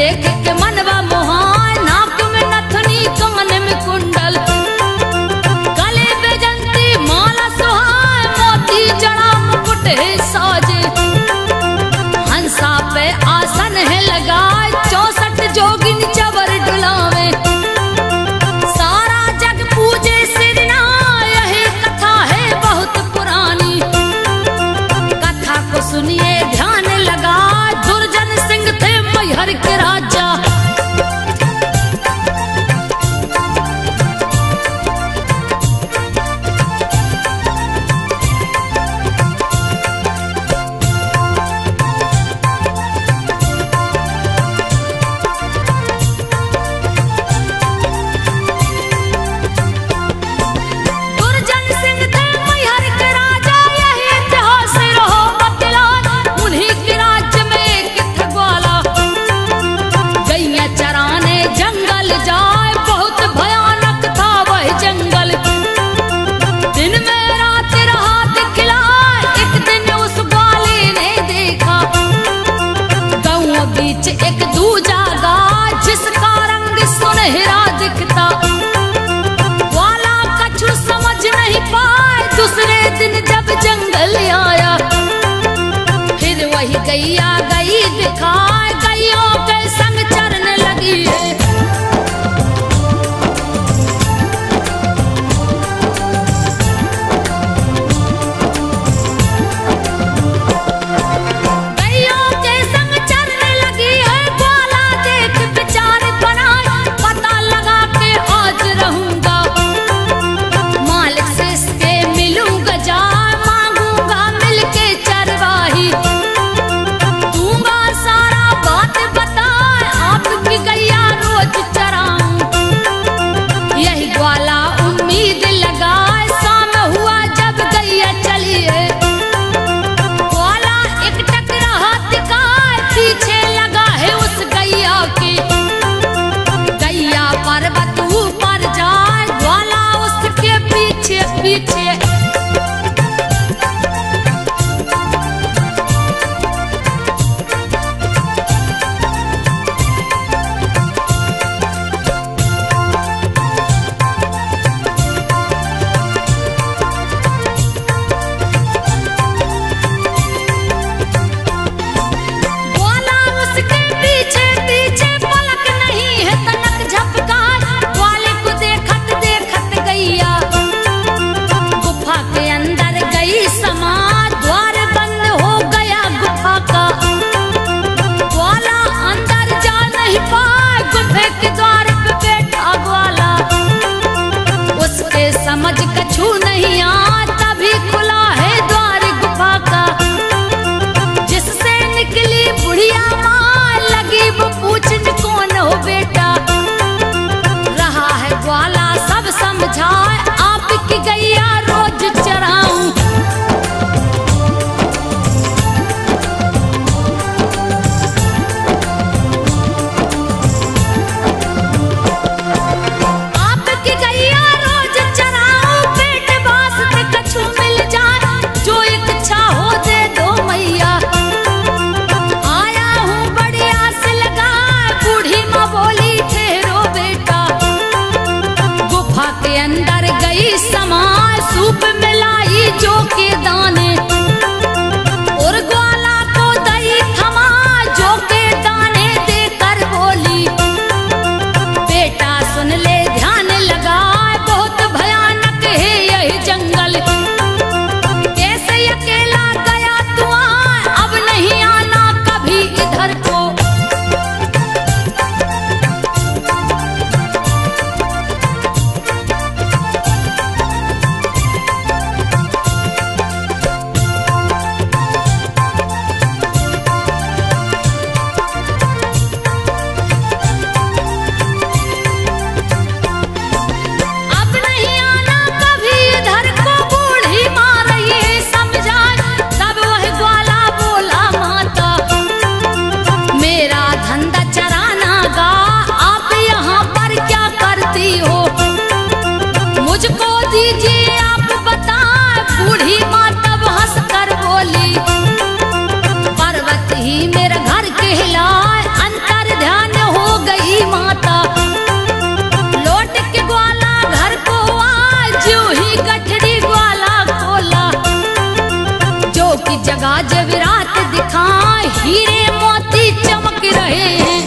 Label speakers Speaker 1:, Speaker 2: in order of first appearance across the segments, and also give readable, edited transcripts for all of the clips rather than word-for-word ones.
Speaker 1: देख के मनवा मोहाय, नाक में नथनी कान में कुंडल, गले बेजंती माला सुहाय, मोती जड़ा मुकुट है साजे, हंसा पे आसन है लगाए, 64 जोगिन चवर डुलावे, सारा जग पूजे सिरना, यही कथा है बहुत पुरानी, कथा को सुनिए ध्यान लगा, दुर्जन सिंह थे मैहर के राजा। एक दूजा गाय जिसका रंग सुनहरा दिखता, वाला कछु समझ नहीं पाए, दूसरे दिन जब जंगल आया, फिर वही गैया गई दिखाए, गैयों के संग चरने लगी है। की जगह जवेरात दिखाए, हीरे मोती चमक रहे हैं।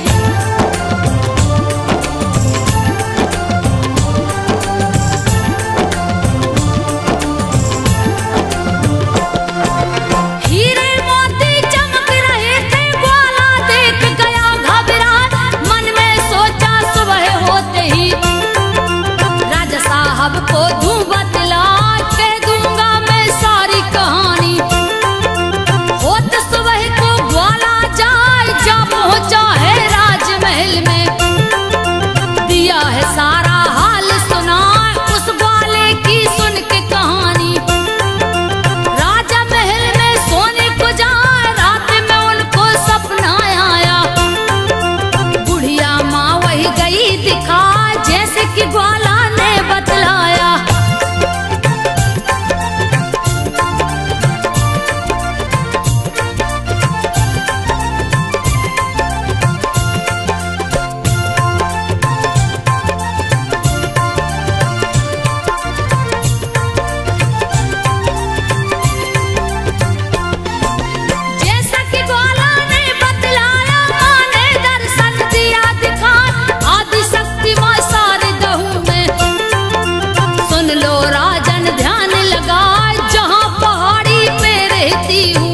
Speaker 1: हीरे मोती चमक रहे थे, ग्वाला देख गया घबरा, मन में सोचा सुबह होते ही राजा साहब को दूं बतला के दूंगा मैं सारी कहानी। होत सुबह को ग्वाला जाए, जा पहुंचा है राजमहल में, दिया है सारा हाल सुना उस ग्वाले की सुन के कहानी। राजा महल में सोने को जाए, रात में उनको सपना आया, बुढ़िया माँ वही गई दिखा जैसे कि ग्वाला ने बतलाया। जैसा कि ग्वाला ने बतलाया, माँ ने दर्शन दिया दिखा, आदि शक्ति माँ शारदा हूँ मैं। सुन लो राजन ध्यान लगाए, जहाँ पहाड़ी पे रहती हूँ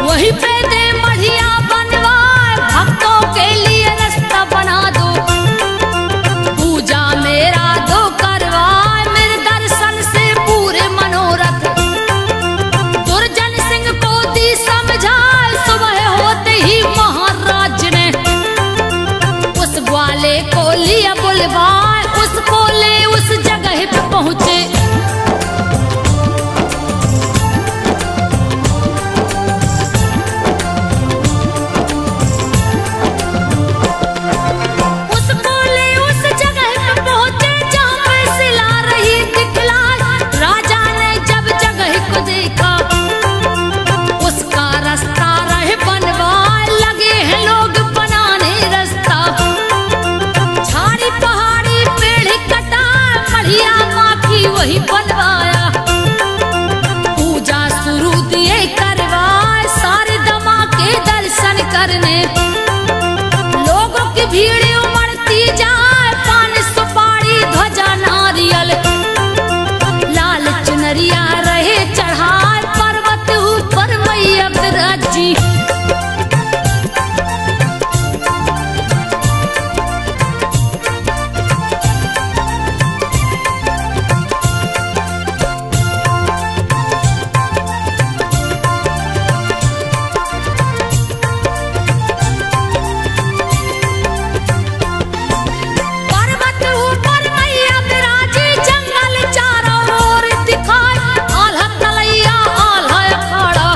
Speaker 1: वहीं पे दे मढ़िया बनवाए, भक्तों के लिए रास्ता बना दो, पूजा मेरा दो करवाए, मेरे दर्शन से पूरे मनोरथ। दुर्जन सिंह को दी समझाए, सुबह होते ही महाराज ने उस ग्वाले को लिया बुलवाए, उसको ले उस जगह पे पहुंचे। उसको ले उस जगह पे पहुंचे जहाँ पे सिला रही दिखलाए। राजा ने जब जगह को देखा, उसका रास्ता रहे बनवाए, लगे हैं लोग बनाने रास्ता। झाड़ी पहाड़ी पेड़ कटा, मढ़िया माँ की वही बनवाया, पूजा शुरू दिए करवाए, सारे दमा के दर्शन करने। लोगों की भीड़ उमड़ती जाए, पान सुपारी ध्वजा नारियल, लाल चुनरिया रहे चढ़ाए, पर्वत ऊपर मैया विराजी। पर्वत ऊपर मैया विराजी, जंगल चारों ओर दिखाए, आल्हा तलैया आल्हा अखाड़ा,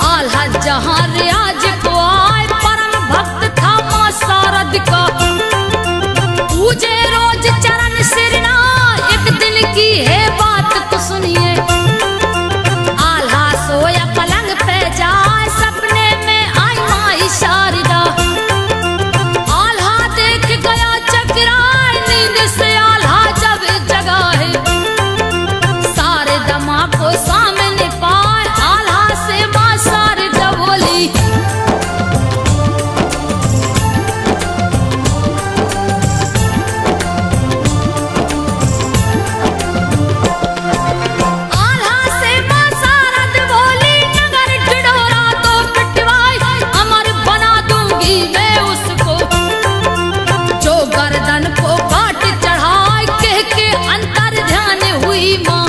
Speaker 1: आल्हा जहाँ रियाज को आए, परम भक्त था माँ शारद का, पूजे रोज चरण सिरना। एक दिन की है बात तो सुनिए, आल्हा सोया पलंग पे जाए, सपने में आई माँ शारदा। आल्हा देख गया चकराए, नींद से आल्हा जब जगा है, सारे दमा को सामने पाए, आल्हा से माँ शारदा बोली। आल्हा से माँ शारद बोली, नगर ढिढोरा तो पिटवाई, अमर बना दूंगी मैं उसको, जो गर्दन को काट चढ़ाए, कह के अंतर ध्यान हुई माँ।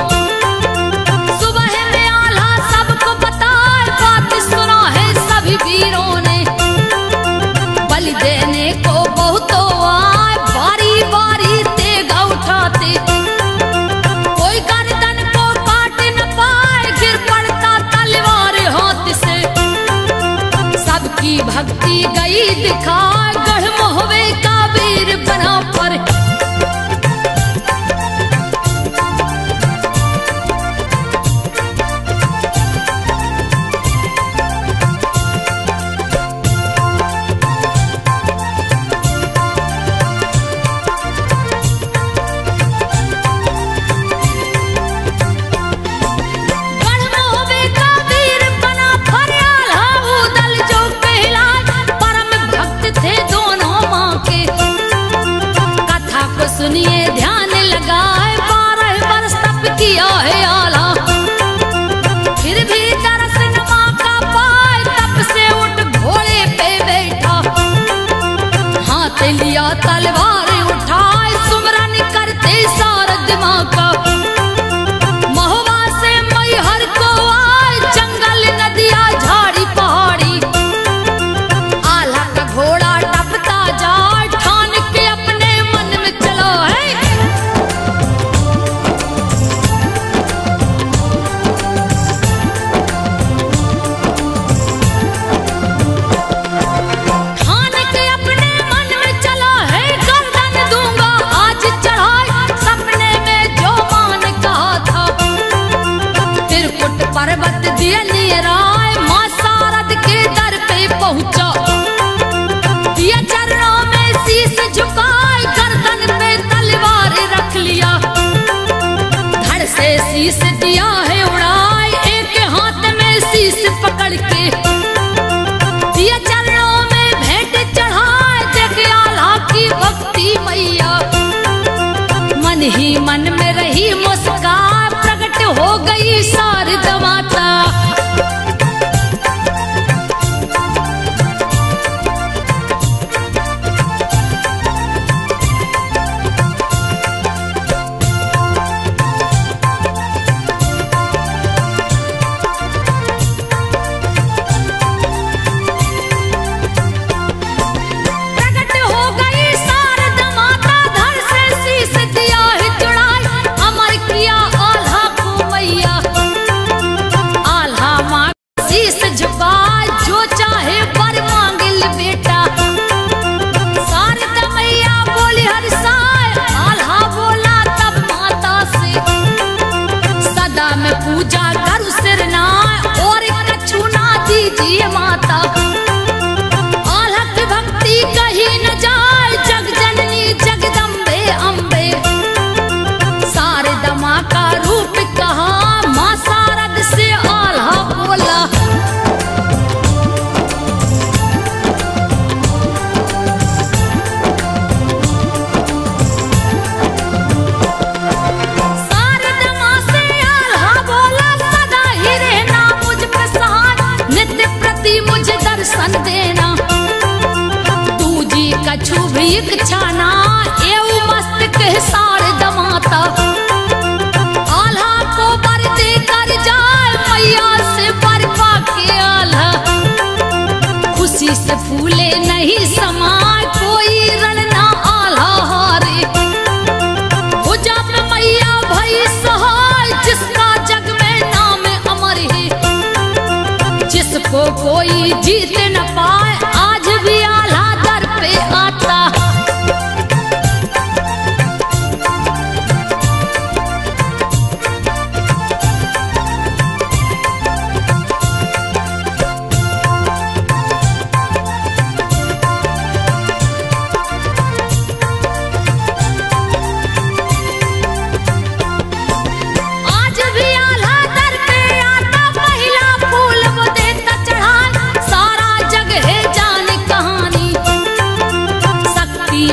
Speaker 1: सुबह में आल्हा सबको बताए, बात सुना है सभी वीरों ने, बलि देने को बहुतों आए, बारी बारी तेगा उठाते, कोई गर्दन को काट न पाए, गिर पड़ता तलवार हाथ से। सबकी भक्ति गई दिखा, गढ़ मोहवे का वीर बना पर। गढ़ मोहवे पर्वत दिए निराय माँ शारद के दर पे पहुंचा। दिया चरणों में शीश झुकाए, गर्दन पे तलवार रख लिया। धड़ से शीश दिया है उड़ाए, एक हाथ में शीश पकड़ के। दिया चरणों में भेंट चढ़ाए, देख आल्हा की भक्ति मैया। मन ही मन में रही मुस्कान, प्रकट हो गई शारदा माता। पूजा करू सिर ना और कछु ना दीजिए माता। आल्हा की भक्ति कहीं न जाए, जग जननी जगदम्बे अम्बे। शारदा माँ का रूप कहा, माँ शारद से आल्हा बोला। मुझे दर्शन देना, तू जी कछु भी इच्छा ना, एऊ मस्तक है शारदा माता। आल्हा को वर दे कर जाए, मैया से वर पाके आल्हा। खुशी से फूले नहीं समाए, कोई रण ना आल्हा हारे। भुजा पे मैया भई सहाय, जिसका जग में नाम अमर है। जिसको कोई जीत न पाए, आज भी आल्हा दर पे आता।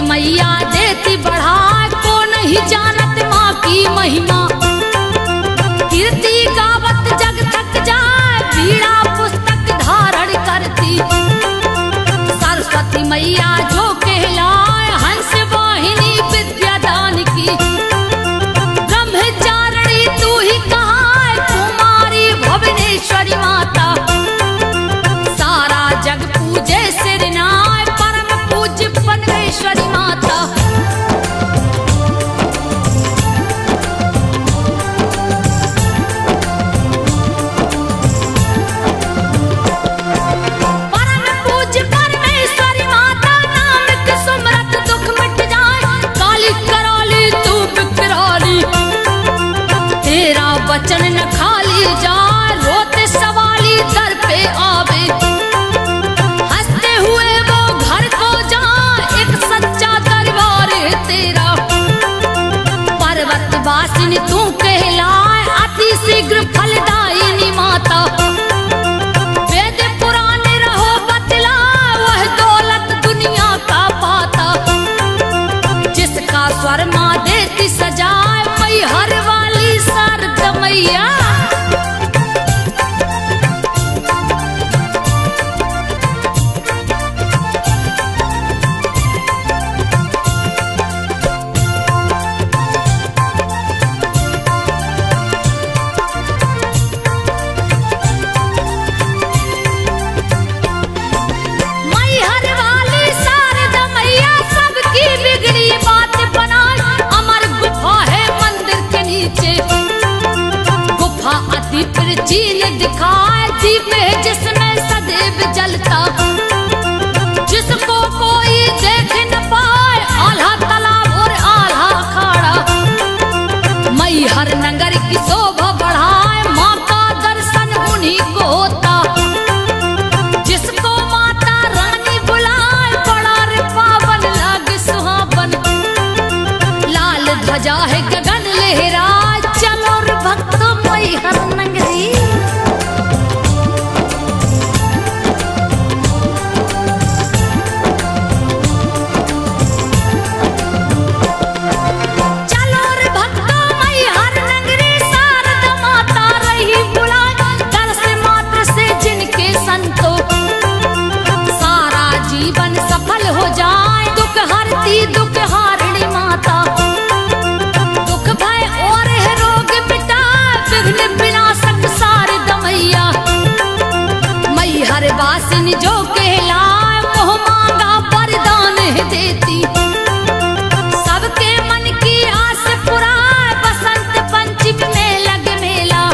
Speaker 1: मैया देती बढ़ा, को नहीं जानत माँ की महिमा। कीर्ति गावत जग थक जाए, पीड़ा पुस्तक धारण करती। सरस्वती मैया जो कहलाए, हंस वाहिनी विद्या दान की। ब्रह्मचारिणी तू ही कहाए, कुमारी भुवनेश्वरी माता। सारा जग पूजे सिर नाय, परम पूज्य परमेश्वरी माता। परम पूज्य परमेश्वरी माता, नाम के सुमरत दुख मिट जाए। काली कराली तू बिकराली, तेरा वचन न खाली जाए। रोते सवाली दर पे आवे, हंसते हुए वो घर को जाए। एक सच्चा दरबार है तेरा, पर्वत वासिनी तू कहलाए। अति शीघ्र फलदायिनी माता, वेद पुराण रहो बतला। वह दौलत दुनिया का पाता, जिसका स्वर माँ देती सजाए। मैहर वाली शारदा मैया। चीन दिखाए, दीप है जिसमें सदैव जलता। जिसको कोई देख न पाए, आल्हा तालाब और आल्हा अखाड़ा। मैहर नगर की शोभा बढ़ाए, माँ का दर्शन बजा है गगन लहरा, चलो रे भक्तों मैहर नगरी। दुख हारणी माता, दुख भय और है रोग मिटा, विघ्न विनाशक शारद मैया। मैहर वासिनी जो कहलाए, मोह मांगा वरदान है देती। सबके मन की आस पुराए, बसंत पंचमी में लग मेला।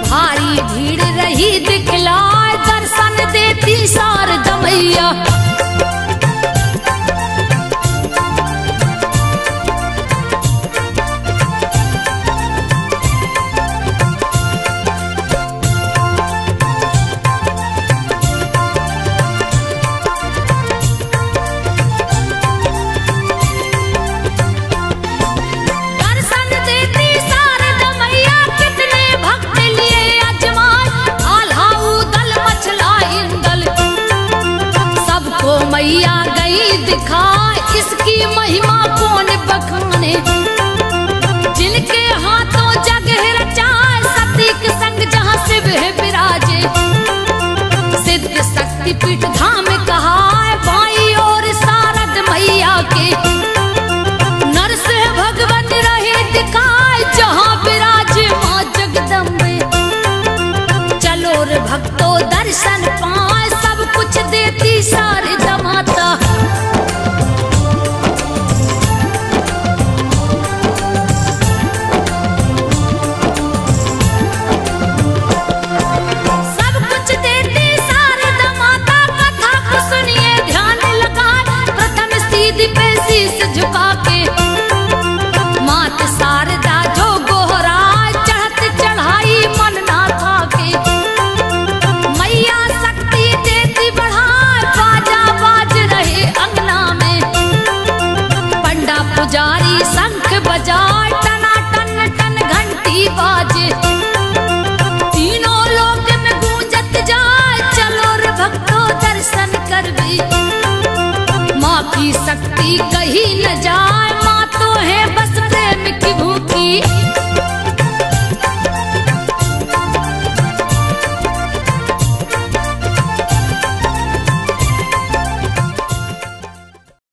Speaker 1: भारी भीड़ रही दिखलाए, दर्शन देती शारद मैया। मैया गई दिखा, इसकी महिमा कौन बखाने। जिनके हाथों जग है रचाए, सती के संग जहाँ शिव है विराजे। सिद्ध शक्ति पीठ धाम कहा, बाई और शारद मैया के। नरस भगवान रहे दिखाए, जहाँ विराजे माँ जगदम्बे। चलो रे भक्तों दर्शन पाए, सब कुछ देती शारद माता। सब कुछ देती शारद माता, कथा को सुनिए ध्यान लगा। प्रथम सीधी पे शीश झुका के, मात शारदा जो गोहरा, चढ़त चढ़ाई मन ना था के। मैया शक्ति देती बढ़ा, बाजा बाज रहे अंगना में। पंडा पुजारी शंख बजाए, टना टन टन घंटी बाजे। तीनों लोक में गूंजत जाए, चलो रे भक्तों दर्शन कर भी। माँ की शक्ति कहीं न जाए, माँ तो है बस प्रेम की भूखी।